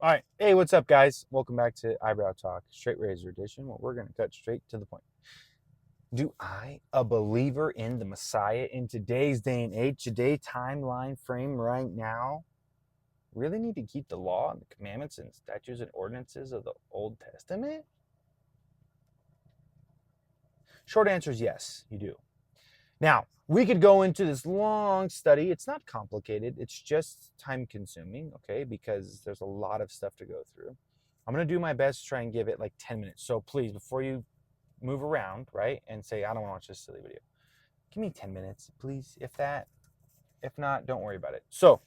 All right. Hey, what's up, guys? Welcome back to Eyebrow Talk, Straight Razor Edition. Well, we're going to cut straight to the point. Do I, a believer in the Messiah in today's day and age, today timeline frame right now, really need to keep the law and the commandments and statutes and ordinances of the Old Testament? Short answer is yes, you do. Now, we could go into this long study. It's not complicated. It's just time consuming, okay, because there's a lot of stuff to go through. I'm going to do my best to try and give it like 10 minutes. So please, before you move around, right, and say, I don't want to watch this silly video, give me 10 minutes, please, if that. If not, don't worry about it. So,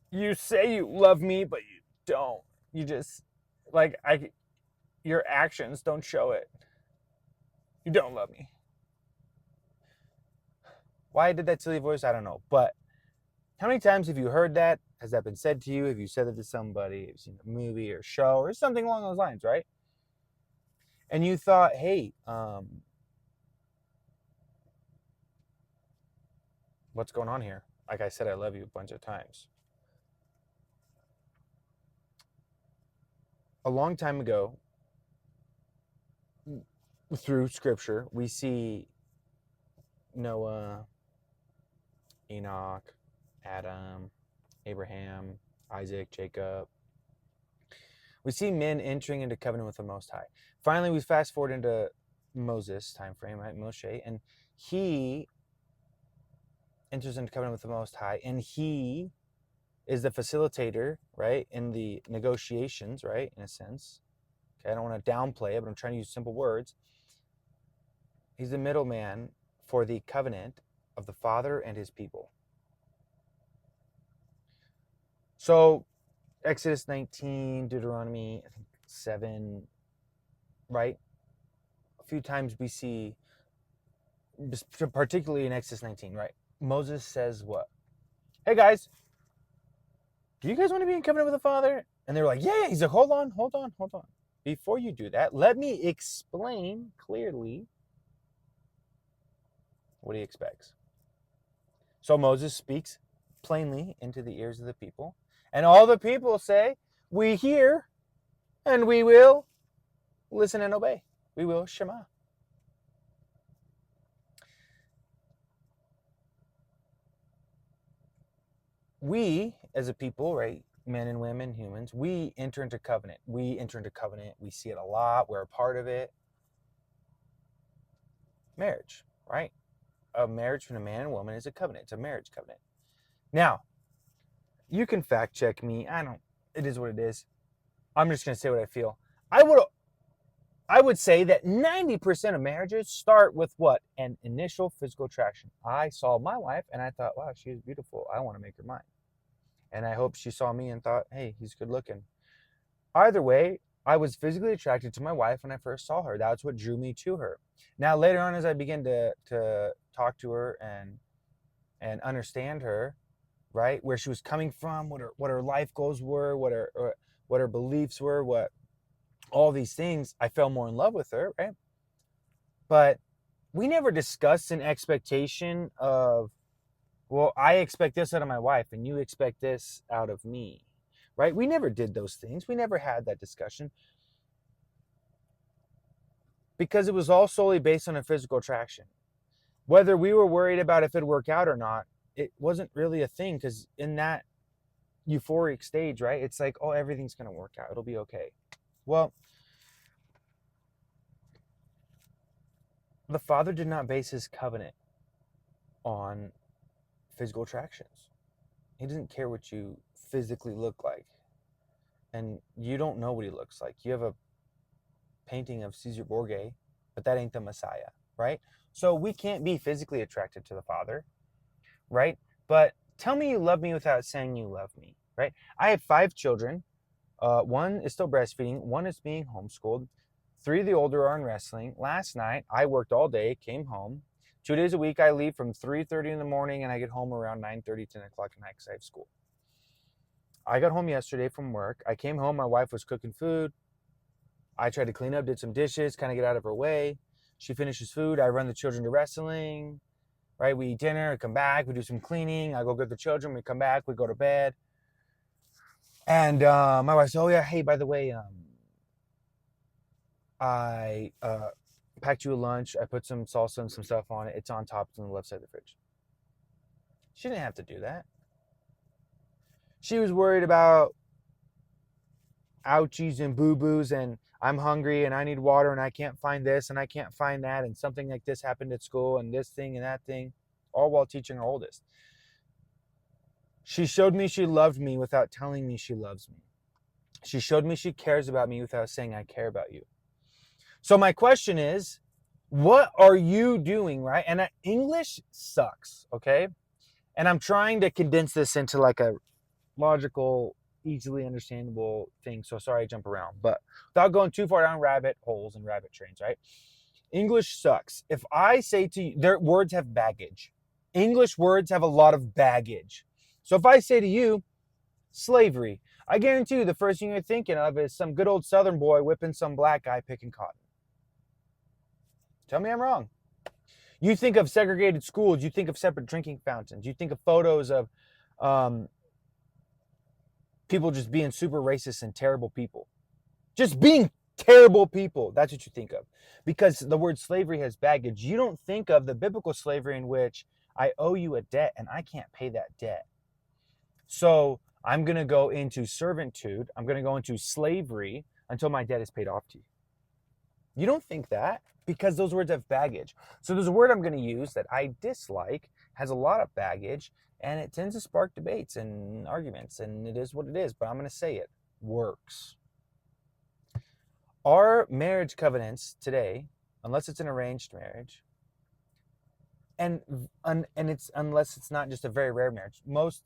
you say you love me, but you don't. You just, like, your actions don't show it. You don't love me. Why I did that silly voice, I don't know. But how many times have you heard that? Has that been said to you? Have you said it to somebody? Have you seen a movie or show or something along those lines, right? And you thought, hey, what's going on here? Like I said, I love you a bunch of times. A long time ago, through scripture, we see Noah, Enoch, Adam, Abraham, Isaac, Jacob. We see men entering into covenant with the Most High. Finally, we fast forward into Moses' time frame, right? Moshe, and he enters into covenant with the Most High, and he is the facilitator, right, in the negotiations, right, in a sense. Okay, I don't want to downplay it, but I'm trying to use simple words. He's the middleman for the covenant of the Father and his people. So, Exodus 19, Deuteronomy, I think 7, right? A few times we see, particularly in Exodus 19, right? Moses says what? Hey, guys, do you guys want to be in covenant with the Father? And they were like, yeah. He's like, hold on. Before you do that, let me explain clearly what he expects. So Moses speaks plainly into the ears of the people. And all the people say, we hear and we will listen and obey. We will Shema. We, as a people, right, men and women, humans, we enter into covenant. We see it a lot. We're a part of it. Marriage, right? A marriage between a man and woman is a covenant. It's a marriage covenant. Now, you can fact check me. It is what it is. I'm just going to say what I feel. I would say that 90% of marriages start with what? An initial physical attraction. I saw my wife and I thought, wow, she is beautiful. I want to make her mine. And I hope she saw me and thought, hey, he's good looking. Either way, I was physically attracted to my wife when I first saw her. That's what drew me to her. Now, later on, as I began to talk to her and understand her, right, where she was coming from, what her life goals were, what her beliefs were, what all these things, I fell more in love with her, right? But we never discussed an expectation of, well, I expect this out of my wife and you expect this out of me, right? We never did those things. We never had that discussion because it was all solely based on a physical attraction. Whether we were worried about if it'd work out or not, it wasn't really a thing, because in that euphoric stage, right, it's like, oh, everything's going to work out. It'll be okay. Well, the Father did not base his covenant on physical attractions. He doesn't care what you physically look like. And you don't know what he looks like. You have a painting of Caesar Borgia, but that ain't the Messiah, right? So we can't be physically attracted to the Father, right? But tell me you love me without saying you love me, right? I have 5 children. One is still breastfeeding. One is being homeschooled. 3 of the older are in wrestling. Last night, I worked all day, came home. 2 days a week, I leave from 3:30 in the morning, and I get home around 9:30, 10 o'clock at night because I have school. I got home yesterday from work. I came home. My wife was cooking food. I tried to clean up, did some dishes, kind of get out of her way. She finishes food. I run the children to wrestling. right? We eat dinner, we come back, we do some cleaning. I go get the children, we come back, we go to bed. And my wife said, oh yeah, hey, by the way, I packed you a lunch. I put some salsa and some stuff on it. It's on top. It's on the left side of the fridge. She didn't have to do that. She was worried about ouchies and boo-boos and I'm hungry and I need water and I can't find this and I can't find that and something like this happened at school and this thing and that thing, all while teaching her oldest. She showed me she loved me without telling me she loves me. She showed me she cares about me without saying I care about you. So my question is, what are you doing, right? And English sucks, okay? And I'm trying to condense this into like a logical, easily understandable thing. So sorry I jump around, but without going too far down rabbit holes and rabbit trains, right? English sucks. If I say to you, their words have baggage. English words have a lot of baggage. So if I say to you, slavery, I guarantee you the first thing you're thinking of is some good old Southern boy whipping some black guy picking cotton. Tell me I'm wrong. You think of segregated schools, you think of separate drinking fountains, you think of photos of people just being super racist and terrible people. Just being terrible people. That's what you think of. Because the word slavery has baggage. You don't think of the biblical slavery in which I owe you a debt and I can't pay that debt. So I'm going to go into servitude. I'm going to go into slavery until my debt is paid off to you. You don't think that because those words have baggage. So there's a word I'm going to use that I dislike, has a lot of baggage, and it tends to spark debates and arguments, and it is what it is, but I'm going to say it. Works. Our marriage covenants today, unless it's an arranged marriage, and it's unless it's not just a very rare marriage, most,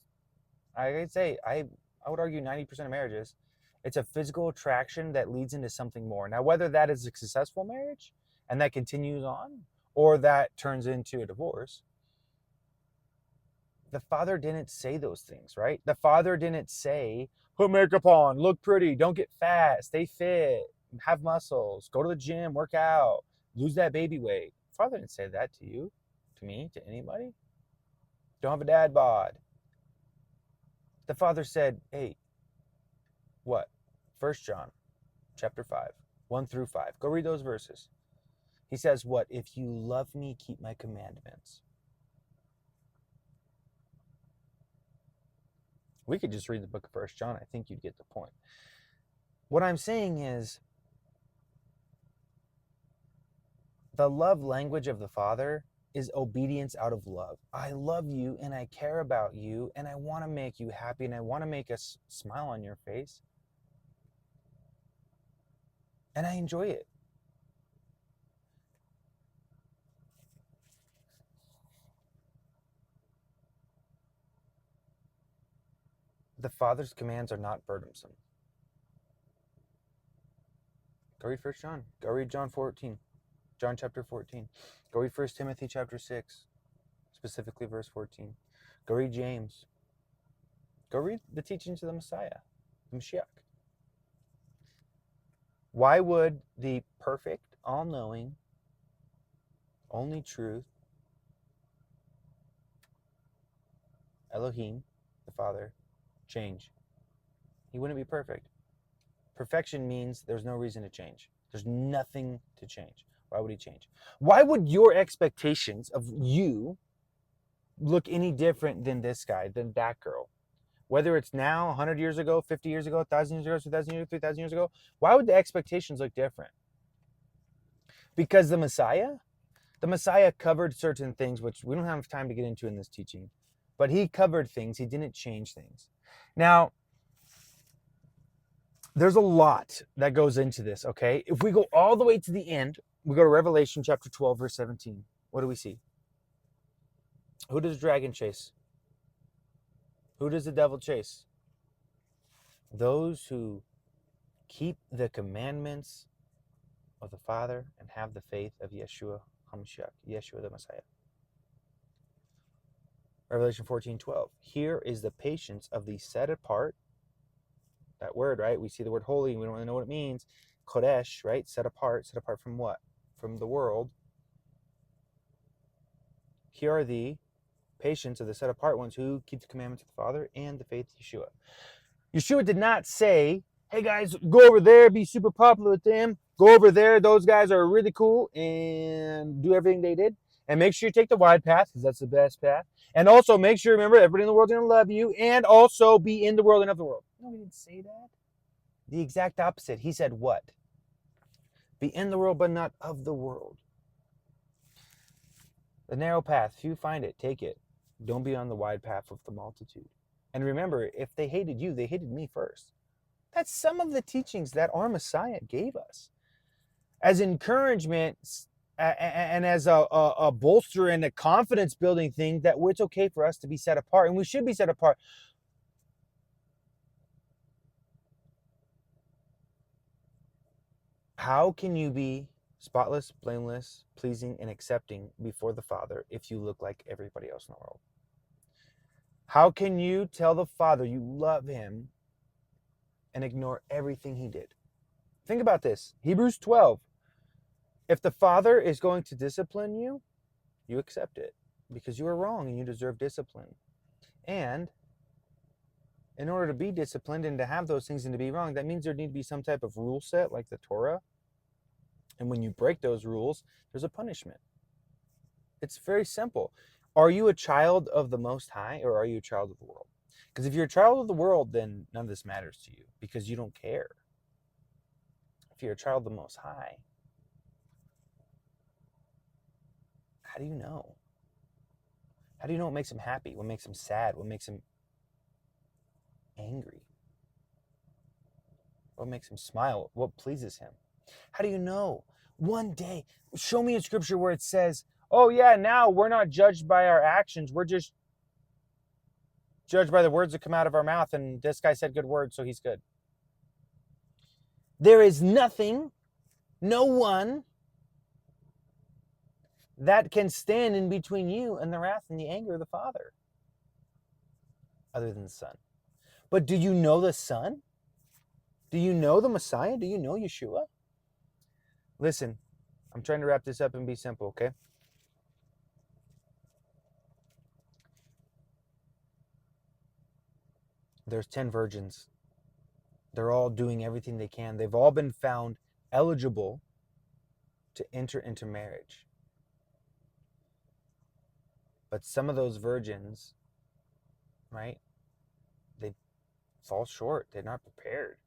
I'd say, I would argue 90% of marriages, it's a physical attraction that leads into something more. Now, whether that is a successful marriage and that continues on, or that turns into a divorce, the Father didn't say those things, right? The Father didn't say, put makeup on, look pretty, don't get fat, stay fit, have muscles, go to the gym, work out, lose that baby weight. The Father didn't say that to you, to me, to anybody. Don't have a dad bod. The Father said, hey, what? 1 John chapter 5, 1 through 5. Go read those verses. He says, what? If you love me, keep my commandments. We could just read the book of 1 John. I think you'd get the point. What I'm saying is, the love language of the Father is obedience out of love. I love you and I care about you and I want to make you happy and I want to make a smile on your face. And I enjoy it. The Father's commands are not burdensome. Go read 1 John. Go read John 14. John chapter 14. Go read 1 Timothy chapter 6. Specifically verse 14. Go read James. Go read the teachings of the Messiah, the Mashiach. Why would the perfect, all-knowing, only truth, Elohim, the Father, change? He wouldn't be perfect. Perfection means there's no reason to change. There's nothing to change. Why would he change? Why would your expectations of you look any different than this guy, than that girl? Whether it's now, 100 years ago, 50 years ago, 1,000 years ago, 2,000 years ago, 3,000 years ago, why would the expectations look different? Because the Messiah covered certain things, which we don't have time to get into in this teaching, but he covered things. He didn't change things. Now, there's a lot that goes into this, okay? If we go all the way to the end, we go to Revelation chapter 12, verse 17. What do we see? Who does the dragon chase? Who does the devil chase? Those who keep the commandments of the Father and have the faith of Yeshua HaMashiach, Yeshua the Messiah. Revelation 14:12. Here is the patience of the set apart. That word, right? We see the word holy and we don't really know what it means. Kodesh, right? Set apart from what? From the world. Here are the patience of the set apart ones who keep the commandments of the Father and the faith of Yeshua. Yeshua did not say, hey guys, go over there, be super popular with them. Go over there, those guys are really cool, and do everything they did. And make sure you take the wide path, because that's the best path. And also make sure, remember, everybody in the world is going to love you, and also be in the world and of the world. No, he didn't say that. The exact opposite. He said what? Be in the world, but not of the world. The narrow path, if you find it, take it. Don't be on the wide path of the multitude. And remember, if they hated you, they hated me first. That's some of the teachings that our Messiah gave us as encouragement and as a bolster and a confidence building thing that it's okay for us to be set apart, and we should be set apart. How can you be spotless, blameless, pleasing, and accepting before the Father if you look like everybody else in the world? How can you tell the Father you love him and ignore everything he did? Think about this. Hebrews 12. If the Father is going to discipline you, you accept it because you are wrong and you deserve discipline. And in order to be disciplined and to have those things and to be wrong, that means there need to be some type of rule set like the Torah. And when you break those rules, there's a punishment. It's very simple. Are you a child of the Most High or are you a child of the world? Because if you're a child of the world, then none of this matters to you because you don't care. If you're a child of the Most High, how do you know? How do you know what makes him happy? What makes him sad? What makes him angry? What makes him smile? What pleases him? How do you know? One day, show me in Scripture where it says, oh yeah, now we're not judged by our actions. We're just judged by the words that come out of our mouth, and this guy said good words, so he's good. There is nothing, no one that can stand in between you and the wrath and the anger of the Father other than the Son. But do you know the Son? Do you know the Messiah? Do you know Yeshua? Listen, I'm trying to wrap this up and be simple, okay? There's 10 virgins. They're all doing everything they can. They've all been found eligible to enter into marriage. But some of those virgins, right, they fall short. They're not prepared.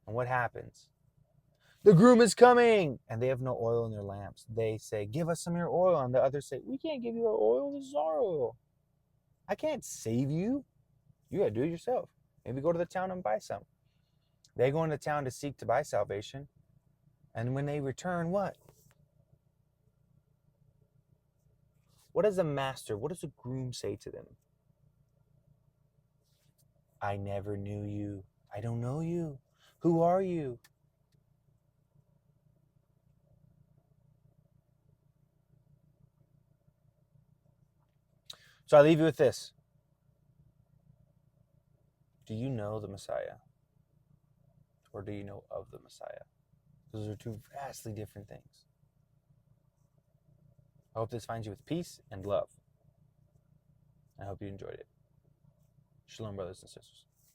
And what happens? The groom is coming! And they have no oil in their lamps. They say, give us some of your oil. And the others say, we can't give you our oil. This is our oil. I can't save you. You got to do it yourself. Maybe go to the town and buy some. They go into town to seek to buy salvation. And when they return, what? What does a master, what does a groom say to them? I never knew you. I don't know you. Who are you? So I leave you with this. Do you know the Messiah? Or do you know of the Messiah? Those are two vastly different things. I hope this finds you with peace and love. I hope you enjoyed it. Shalom, brothers and sisters.